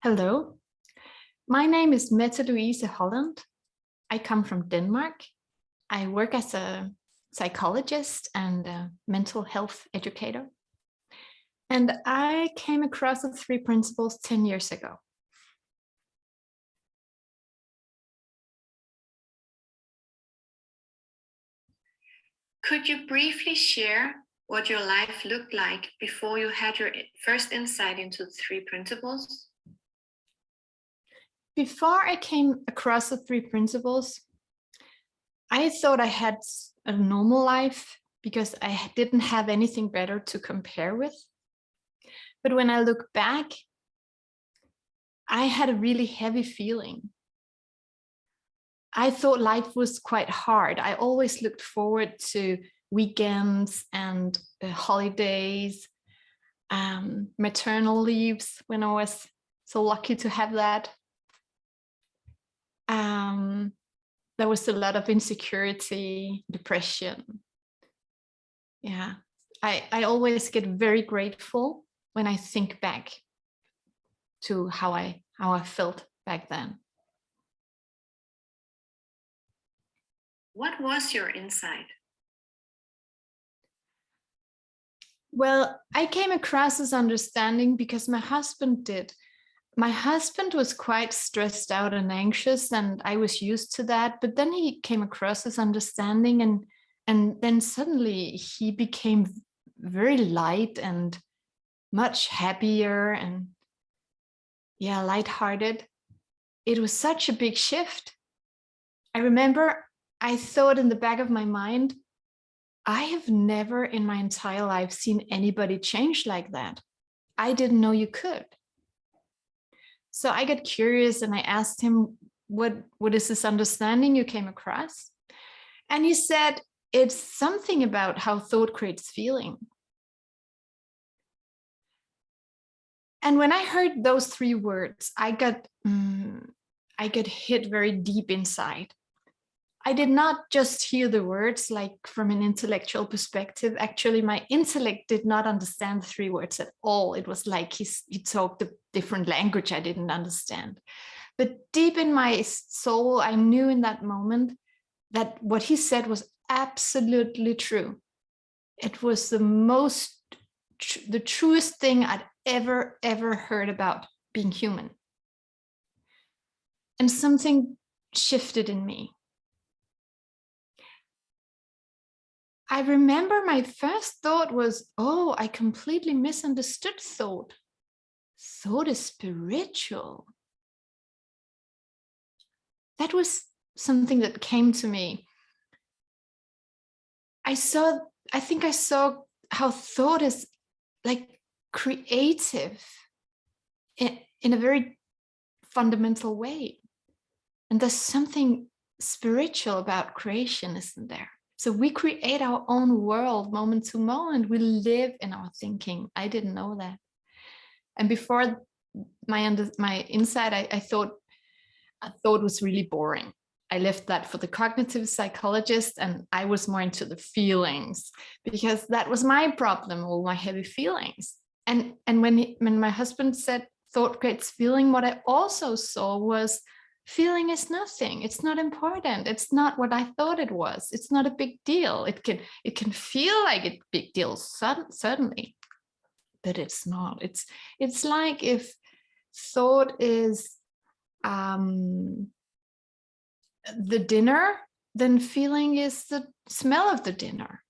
Hello, my name is Mette Louise Holland. I come from Denmark. I work as a psychologist and a mental health educator. And I came across the three principles 10 years ago. Could you briefly share what your life looked like before you had your first insight into the three principles? Before I came across the three principles, I thought I had a normal life because I didn't have anything better to compare with. But when I look back, I had a really heavy feeling. I thought life was quite hard. I always looked forward to weekends and holidays, maternal leaves when I was so lucky to have that. There was a lot of insecurity, depression. Yeah, I always get very grateful when I think back to how I felt back then. What was your insight? Well, I came across this understanding because my husband did. My husband was quite stressed out and anxious, and I was used to that. But then he came across this understanding, and then suddenly he became very light and much happier and, yeah, lighthearted. It was such a big shift. I remember I thought in the back of my mind, I have never in my entire life seen anybody change like that. I didn't know you could. So I got curious and I asked him, what is this understanding you came across? And he said, it's something about how thought creates feeling. And when I heard those three words, I got hit very deep inside. I did not just hear the words like from an intellectual perspective. Actually, my intellect did not understand the three words at all. It was like he talked a different language I didn't understand. But deep in my soul, I knew in that moment that what he said was absolutely true. It was the truest thing I'd ever heard about being human. And something shifted in me. I remember my first thought was, oh, I completely misunderstood thought. Thought is spiritual. That was something that came to me. I think I saw how thought is like creative in a very fundamental way. And there's something spiritual about creation, isn't there? So we create our own world moment to moment. We live in our thinking. I didn't know that. And before my insight, I thought was really boring. I left that for the cognitive psychologist, and I was more into the feelings because that was my problem, all my heavy feelings. And when my husband said thought creates feeling, what I also saw was feeling is nothing. It's not important. It's not what I thought it was. It's not a big deal. It can feel like a big deal certainly, but it's not. It's like if thought is the dinner, then feeling is the smell of the dinner.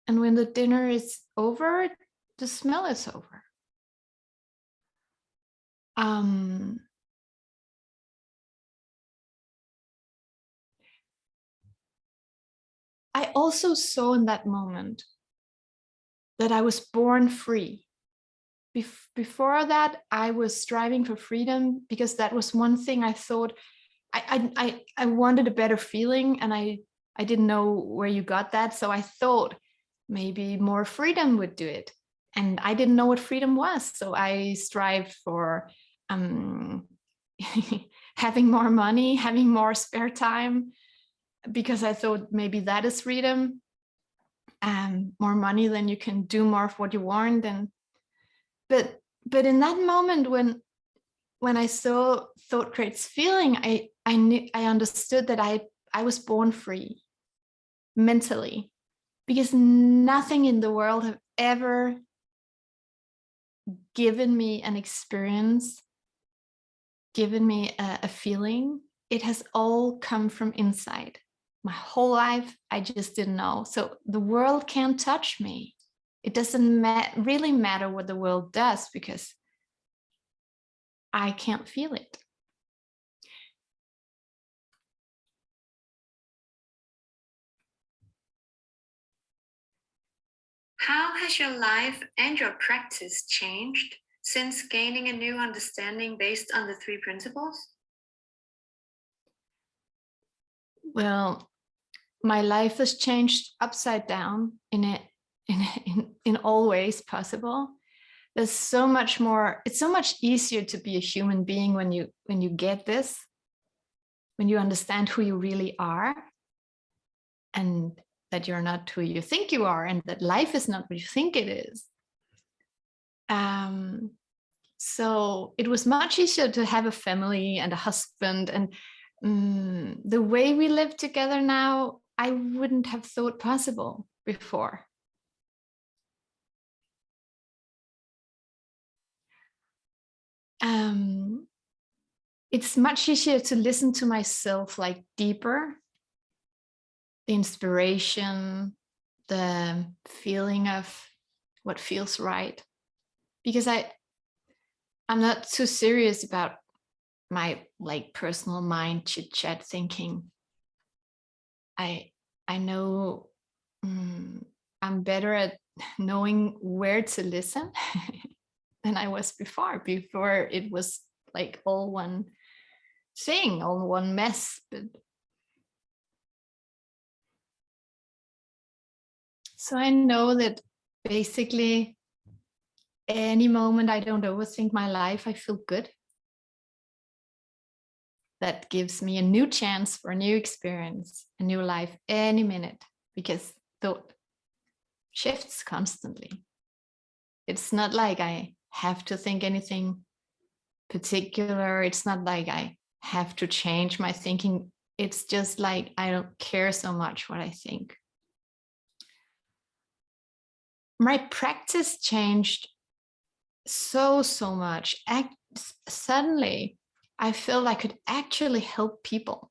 And when the dinner is over, the smell is over. I also saw in that moment that I was born free. Before that, I was striving for freedom because that was one thing I thought I wanted a better feeling, and I didn't know where you got that. So I thought maybe more freedom would do it. And I didn't know what freedom was. So I strived for having more money, having more spare time, because I thought maybe that is freedom. More money, then you can do more of what you want. But in that moment when I saw thought creates feeling, I understood that I was born free mentally, because nothing in the world have ever given me an experience, given me a feeling. It has all come from inside. My whole life, I just didn't know. So the world can't touch me. It doesn't really matter what the world does, because I can't feel it. How has your life and your practice changed since gaining a new understanding based on the 3 principles? Well, my life has changed upside down in all ways possible. There's so much more. It's so much easier to be a human being when you get this, when you understand who you really are, and that you're not who you think you are, and that life is not what you think it is. So it was much easier to have a family and a husband, and the way we live together now, I wouldn't have thought possible before. It's much easier to listen to myself, like deeper, the inspiration, the feeling of what feels right, because I'm not too serious about my like personal mind chit chat thinking. I know I'm better at knowing where to listen than I was before. Before it was like all one thing, all one mess. But so I know that basically any moment I don't overthink my life, I feel good. That gives me a new chance for a new experience, a new life any minute, because thought shifts constantly. It's not like I have to think anything particular. It's not like I have to change my thinking. It's just like I don't care so much what I think. My practice changed so much. Suddenly, I felt I could actually help people.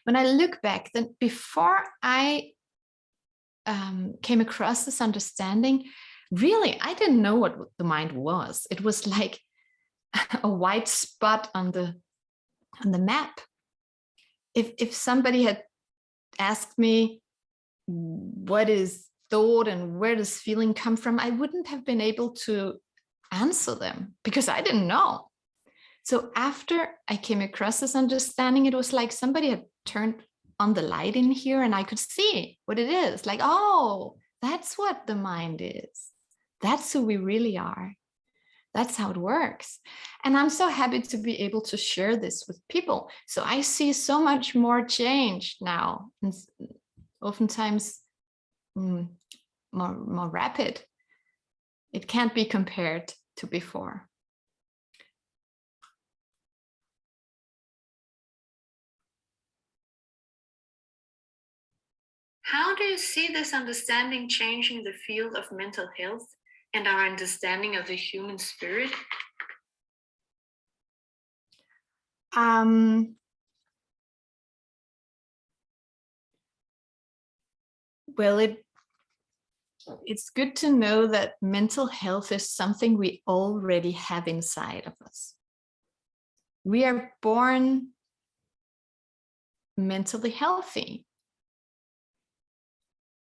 When I look back, then before I came across this understanding, really, I didn't know what the mind was. It was like a white spot on the map. If somebody had asked me what is thought and where does feeling come from, I wouldn't have been able to answer them, because I didn't know. So after I came across this understanding, it was like somebody had turned on the light in here, and I could see what it is. Like, oh, that's what the mind is. That's who we really are. That's how it works. And I'm so happy to be able to share this with people. So I see so much more change now, and oftentimes more rapid. It can't be compared to before. How do you see this understanding changing the field of mental health and our understanding of the human spirit? Well, it's good to know that mental health is something we already have inside of us. We are born mentally healthy.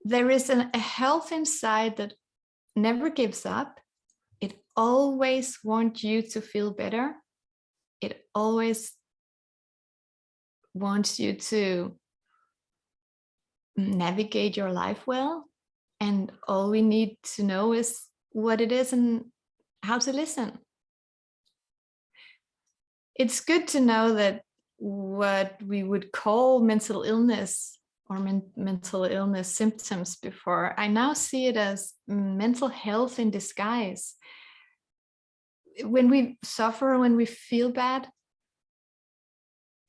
There is a health inside that never gives up. It always wants you to feel better. It always wants you to navigate your life well. And all we need to know is what it is and how to listen. It's good to know that what we would call mental illness or mental illness symptoms before, I now see it as mental health in disguise. when we suffer, when we feel bad,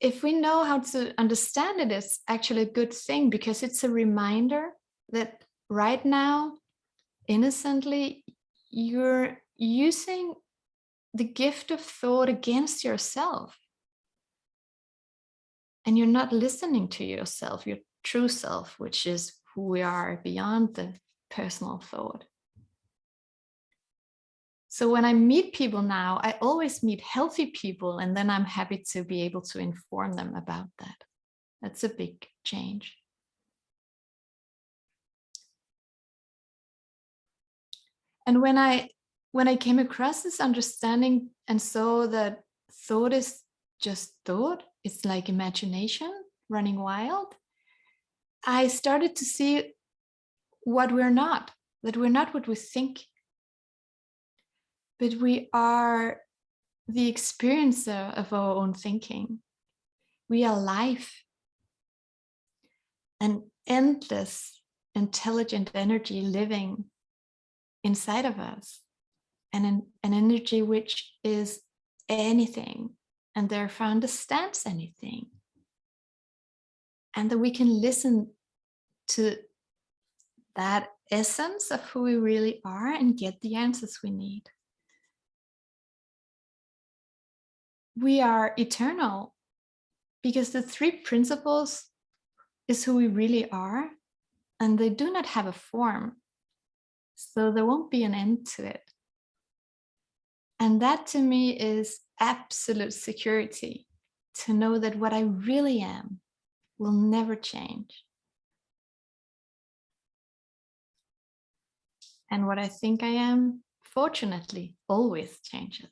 if we know how to understand it, it's actually a good thing, because it's a reminder that right now, innocently, you're using the gift of thought against yourself. And you're not listening to yourself, your true self, which is who we are beyond the personal thought. So when I meet people now, I always meet healthy people, and then I'm happy to be able to inform them about that. That's a big change. And when I came across this understanding and saw that thought is just thought, it's like imagination running wild, I started to see what we're not, that we're not what we think, but we are the experiencer of our own thinking. We are life, an endless, intelligent energy living inside of us, and an energy which is anything, and therefore understands anything. And that we can listen to that essence of who we really are and get the answers we need. We are eternal, because the three principles is who we really are, and they do not have a form. So there won't be an end to it. And that to me is absolute security, to know that what I really am will never change. And what I think I am, fortunately, always changes.